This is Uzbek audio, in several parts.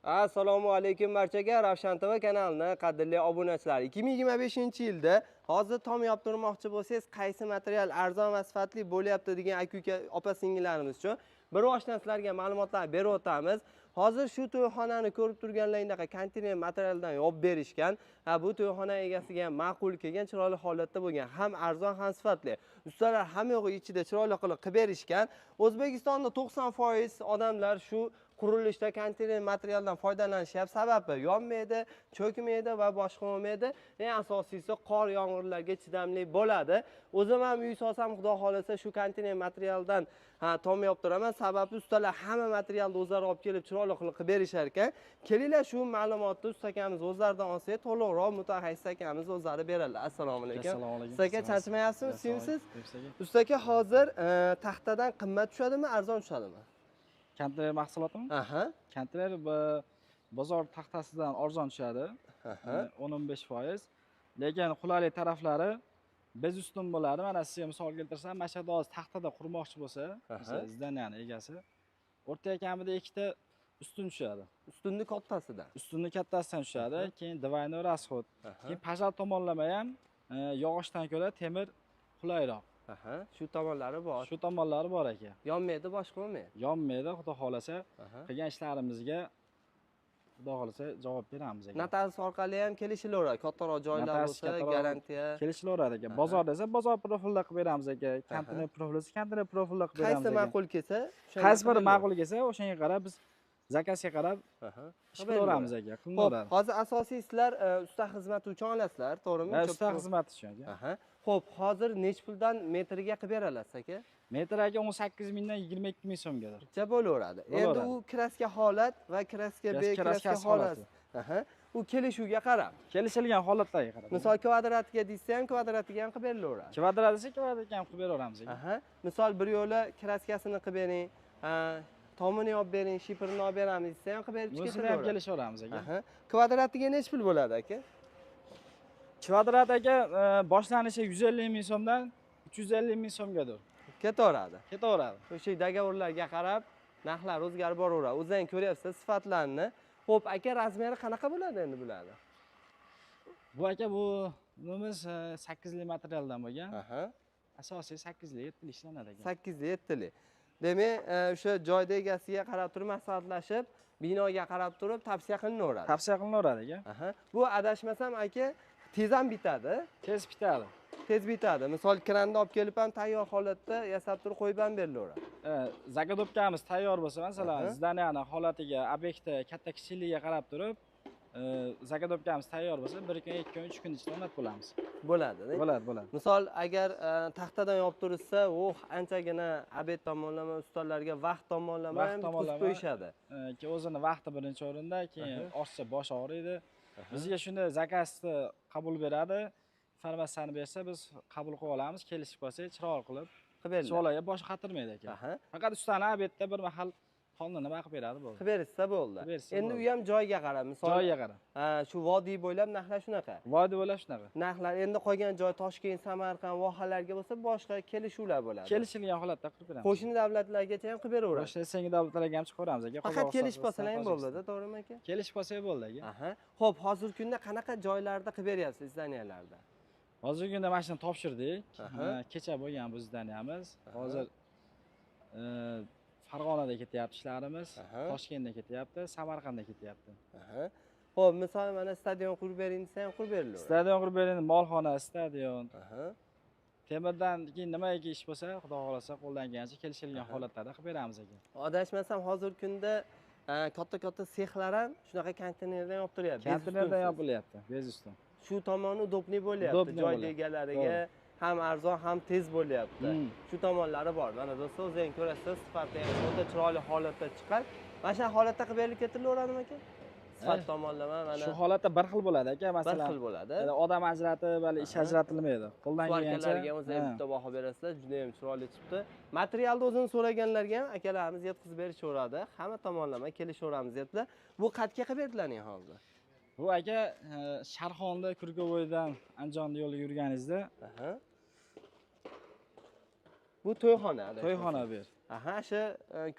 Assalomu alaykum barchaga. Ravshan TV kanalining qadrli obunachilar. 2025-yilda hozir tom yoptirmoqchi bo'lsangiz, qaysi material arzon va sifatli bo'lyapti degan aka-uka, opa-singillarimiz uchun bir boshdan sizlarga ma'lumotlar berib o'tamiz. Hozir shu to'yxonani ko'rib turganlaringizda konteyner materialdan yopib berishgan. Bu to'yxona egasiga ma'qul kelgan, chiroyli holatda bo'lgan, ham arzon ham sifatli. Ustalar hamma yo'g'i ichida chiroyli qilib berishgan. O'zbekistonda 90% odamlar shu qurilishda konteyner materialdan foydalanishyapti. Sababi yonmaydi, cho'kmaydi va boshqa bo'lmaydi. Eng asosiysi qor, yomg'irlarga chidamli bo'ladi. O'zim ham uy solsam, xudo xolasa shu konteyner materialdan tom yoptiraman. Sababi ustalar hamma materialni o'zlari olib kelib chiroyli qilib berishar ekan. Kelinglar shu ma'lumotni usta akamiz o'zlaridan olsak, to'liqroq mutaxassis akamiz o'zlari beradilar. Assalomu alaykum. Assalomu alaykum. Usta aka, charchamayapsizmi? Suyimsiz? Usta aka, hozir taxtadan qimmat tushadimi, arzon tushadimi? Konteyner mahsulotimi? Aha. Konteyner bozor taxtasidan arzon tushadi. 10-15%. Lekin qulaylik taraflari bez ustun bo'ladi. Mana sizga misol keltirsam, mana shu yerda hozir taxtada qurmoqchi bo'lsa, zdaniyani egasi, o'rtaga kamida ikkita ustun tushadi. Ustunni kattasidan. Ustunni kattasidan tushadi. Keyin двойной расход. Keyin pajal tomonlama ham yog'ochdan ko'ra temir qulayroq. Shu tomonlari bor. Shu tomonlari bor ekan. Yonmaydi, boshqa bo'lmaydi. Yonmaydi, xudo xolasa, qilgan ishlarimizga xudo xolasa javob beramiz ekan. Notarius orqali ham kelishilaveradi. Kattaroq joylar bo'lsa, garantiya. Kelishilaveradi ekan. Bozor desa, bozor profilida qilib beramiz ekan. Konteyner profili desa, konteyner profilida qilib beramiz ekan. Qaysi ma'qul kelsa, qaysi biri ma'qul kelsa, o'shanga qarab biz zakazga qarab ish qilaveramiz ekan. Qilaveradi. Hozir asosiy sizlar usta xizmati uchun olasizlar, to'g'rimi? Usta xizmati uchun ekan. Xo'p, hozir nech puldan metriga qilib berasiz aka? Metriga 18 mingdan 22 ming so'mgadir. Cha bo'laveradi. Endi u kraska holat va kraska B, kraska holat. U kelishuvga qarab. Kelishilgan holatlarga qarab. Misol kvadratiga desa ham kvadratiga ham qilib berilaveradi. Kvadrat desa kvadratga ham qilib beraveramiz ekan. Misol bir yo'la kraskasini qilib bering, tomini olib bering, shifrini olib beramiz desa ham qilib berib ketaveramiz. Buni ham kelishaveramiz ekan. Kvadratiga nech pul bo'ladi aka? Kvadratiga boshlanishi 150 ming so'mdan 350 ming so'mgadir. Ketaveradi. Ketaveradi. O'sha dogovorlarga qarab narxlar o'zgarib boraveradi. O'zing ko'ryapsiz sifatlarni. Xo'p, aka, razmeri qanaqa bo'ladi endi bularni? Bu aka, bu nimiz 8 li materialdan bo'lgan. Asosiy 8 li, 7 li ishlanadi ekan. 8 li, 7 li. Demak, o'sha joyda egasiga qarab turib maslahatlashib, binoga qarab turib tavsiya qilinaveradi. Tavsiya qilinaveradi aka. Bu adashmasam aka, tez ham bitadi. Tez bitadi. Tez bitadi. Misol kranni olib kelib ham tayyor holatda yasab turib qo'yib ham berilaveradi. Zagodobkamiz tayyor bo'lsa, masalan, zdaniyani holatiga, obyektga, katta kichikligiga qarab turib, zagodobkamiz tayyor bo'lsa, 1 kun, 2 kun, 3 kun ichida o'rnatib bo'lamiz. Bo'ladi. Bo'ladi. Misol agar taxtadan yopib turilsa, anchagina obyekt tomonlama ustalarga vaqt tomonlama ham tutib qo'yishadi. O'zini vaqti birinchi o'rinda, keyin oshsa bosh og'riydi. Bizga shunda zakazni qabul beradi. Informatsiyani bersa, biz qabul qilib olamiz, kelishib qolsak, chiroyli qilib beriladi. Savolarga bosh qatirmaydi ekan. Faqat ustani obyektda bir mahal qonunni qilib beradi bo'ldi. Qilib bersa bo'ldi. Endi u ham joyiga qarab, misol joyiga qarab. Shu vodiy bo'ylab narxlar shunaqa. Vodiy bo'ylab shunaqa. Narxlar endi qolgan joy Toshkent, Samarqand, vohalarga bo'lsa, boshqa kelishuvlar bo'ladi. Kelishilgan holatda qilib beramiz. Qo'shni davlatlargacha ham qilib beraveramiz. Qo'shni sengi davlatlarga ham chiqaramiz aka. Faqat kelishib qolsalar ham bo'ldi-da, to'g'rimi aka? Kelishib qolsak bo'ldi aka. Xo'p, hozirgi kunda qanaqa joylarda qilib beryapsiz zdaniyalarda? Hozirgi kunda mashina topshirdik. Kecha bo'lgan bu zdaniyamiz. Hozir Farg'onada ketyapti ishlarimiz, Toshkentda ketyapti, Samarqandda ketyapti. Xo'p, misol mana stadion qurib bering desa ham qurib berilaveradi. Stadion qurib bering, molxona, stadion. Temirdan keyin nimaiki ish bo'lsa, xudo xolasa qo'ldan kelgancha kelishilgan holatlarda qilib beramiz ekan. Adashmasam hozirgi kunda katta sexlar ham shunaqa konteynerdan yoptiryapti. Konteynerdan yopilyapti, bez ustun. Shu tomoni udobniy bo'lyapti, joy egalariga ham arzon ham tez bo'lyapti. Shu tomonlari bor. Mana do'stlar, o'zingiz ko'rasiz, sifati ham o'ta chiroyli holatda chiqqan. Mana shu holatda qilib berilib ketilaveradimi aka? Sifat tomonlama mana shu holatda bir xil bo'ladi aka, masalan. Bir xil bo'ladi. Odam ajratib, ish ajratilmaydi. Qo'ldan kelgancha o'zingiz bitta baho berasizlar, juda ham chiroyli chiqdi. Materialni o'zini so'raganlarga ham akalarimiz yetkazib berishaveradi. Hamma tomonlama kelishaveramiz debdilar. Bu qatga qilib berdilaring hozir? Bu aka Sharxonda Kurgovoydan Andijonga yo'lga yurganingizda bu to'yxona. To'yxona bu yer. Aha, shu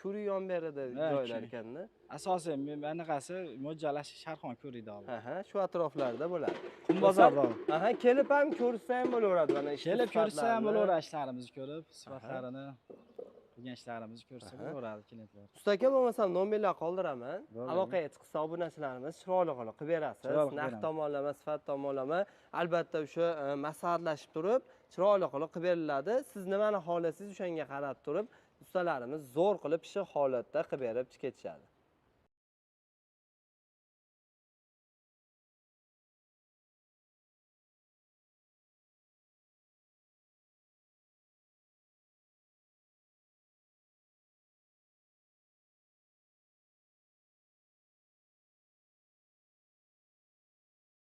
ko'ri yon berida Ha, joylar ko'ri. ekanda. Asosan bunaqasi mo'ljallashib Sharxon ko'riydi hozir. Aha, shu atroflarda bo'ladi. Qumbozorda. Aha, kelib ham ko'rsa ham bo'laveradi mana ishni. Kelib ko'rsa ham sifatlarini. bo'laveradi ishlarimizni ko'rib, sifatlarini, qilgan ishlarimizni ko'rsa bo'laveradi klientlar. Usta aka, bo'lmasam nomerlar qoldiraman. Bo'ladi. Aloqaga chiqsa obunachilarimiz chiroyli qilib berasiz. Chiroyli qilib Narx beraman. tomonlama, sifat tomonlama albatta o'sha maslahatlashib turib, chiroyli qilib beriladi. Siz nimani xohlasangiz o'shanga qarab turib, ustalarimiz zo'r qilib pishiq holatda qilib berib ketishadi.